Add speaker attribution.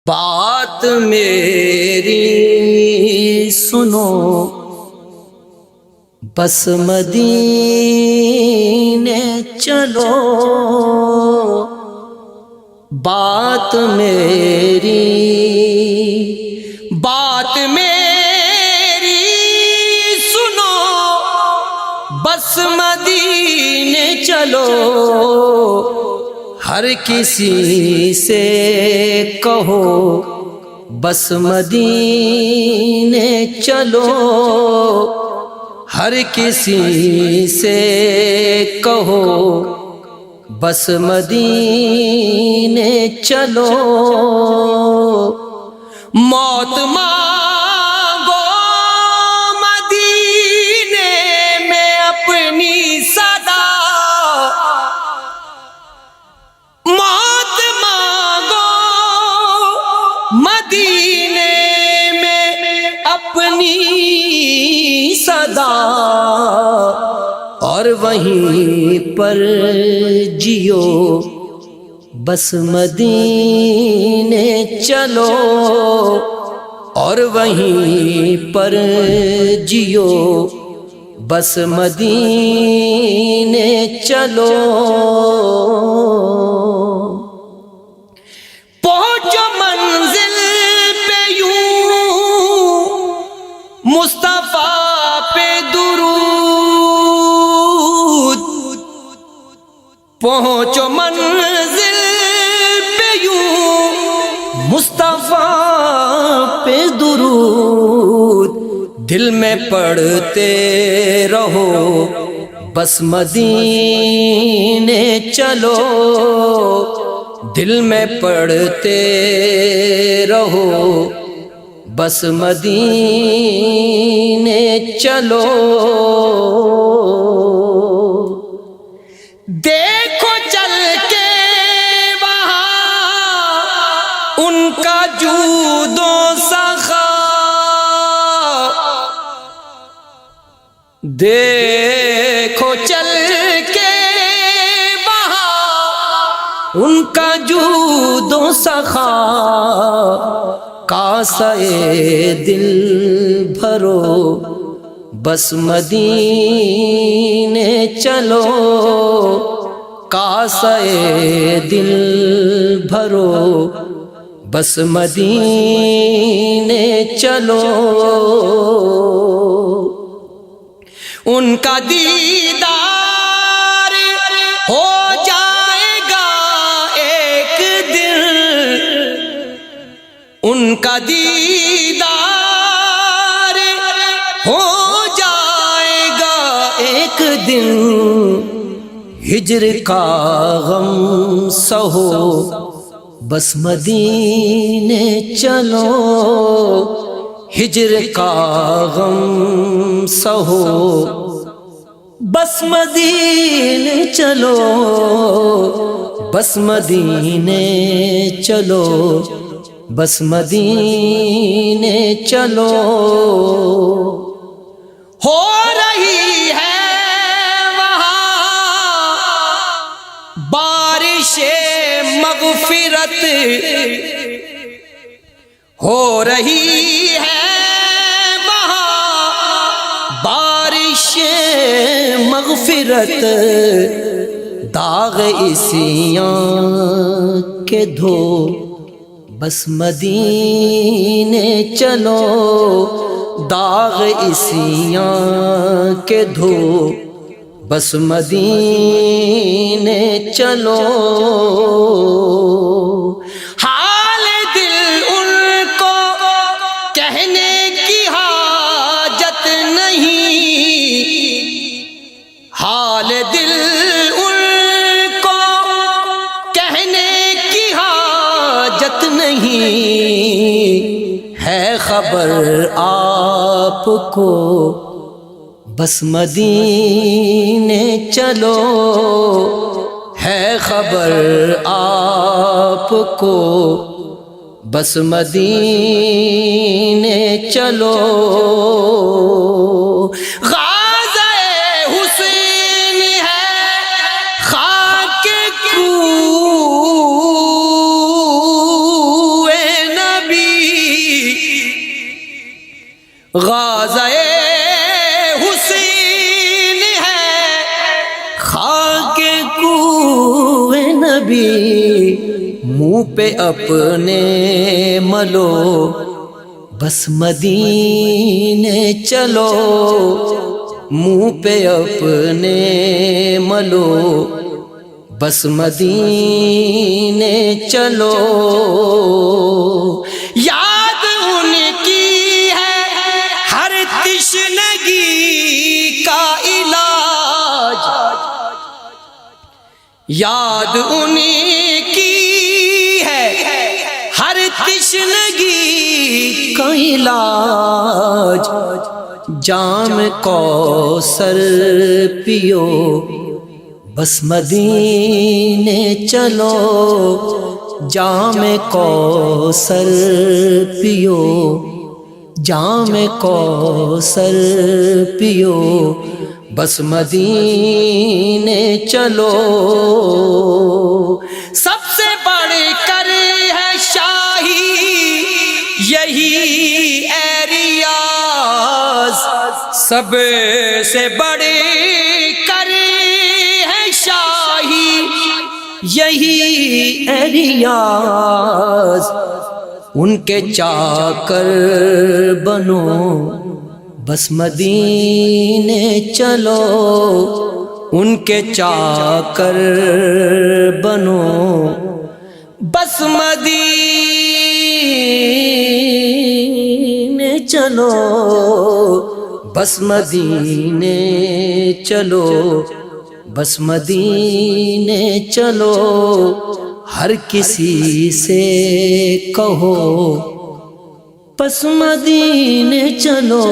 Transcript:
Speaker 1: بات میری سنو بس مدینے چلو، بات میری سنو بس مدینے چلو، ہر کسی سے کہو بس مدینے چلو، ہر کسی سے کہو بس مدینے چلو، موت مانگو مدینے میں اپنی صدا، موت مانگو مدینے میں اپنی صدا، اور وہیں پر جیو بس مدینے چلو، اور وہیں پر جیو بس مدینے چلو، پہنچو منزل پہ یوں مصطفیٰ پہ درود، پہنچو منزل پہ یوں مصطفیٰ پہ درود، دل میں پڑھتے رہو بس مدینے چلو، دل میں پڑھتے رہو بس مدینے چلو، دیکھو چل کے وہاں ان کا جود و سخا، دیکھو چل کے وہاں ان کا جود و سخا، کاسہ دل بھرو بس مدینے چلو، کاسہ دل بھرو بس مدینے چلو، ان کا دیدار ہو جائے گا ایک دن، ان کا دیدار ہو جائے گا ایک دن، ہجر کا غم سہو بس مدینے چلو، ہجر کا غم سہو بس مدینے چلو، بس مدینے چلو، بس مدینے چلو، ہو رہی ہے وہاں بارش مغفرت، ہو رہی ہے وہاں بارش مغفرت، داغ عصیاں کے دھو بس مدینے چلو، داغ عصیاں کے دھو بس مدینے چلو، حال دل ان کو کہنے کی حاجت نہیں، حال دل ان کو کہنے کی حاجت نہیں، ہے خبر آپ کو بس مدینے چلو، ہے خبر آپ کو بس مدینے چلو، غازہ حسین ہے خاک کوہ غازۂ حسین ہے، خاک کوہ نبی منہ پہ اپنے ملو، بس مدینے چلو، منہ پہ اپنے ملو، بس مدینے چلو۔ یاد ان کی ہے ہر تشنگی کا علاج، یاد ان کی ہے ہر تشنگی کا علاج، جام کوثر پیو، بس مدینے چلو، جام کوثر پیو، جام کوثر پیو، بس مدینے چلو۔ سب سے بڑھ کر ہے شاہی یہی اے ریاض، سب سے بڑھ کر ہے شاہی یہی اے ریاض، ان کے چاکر بنو، بس مدینے چلو، ان کے چاکر بنو، بس مدینے چلو، بس مدینے چلو، بس مدینے چلو، ہر کسی سے کہو، بس مدینے چلو۔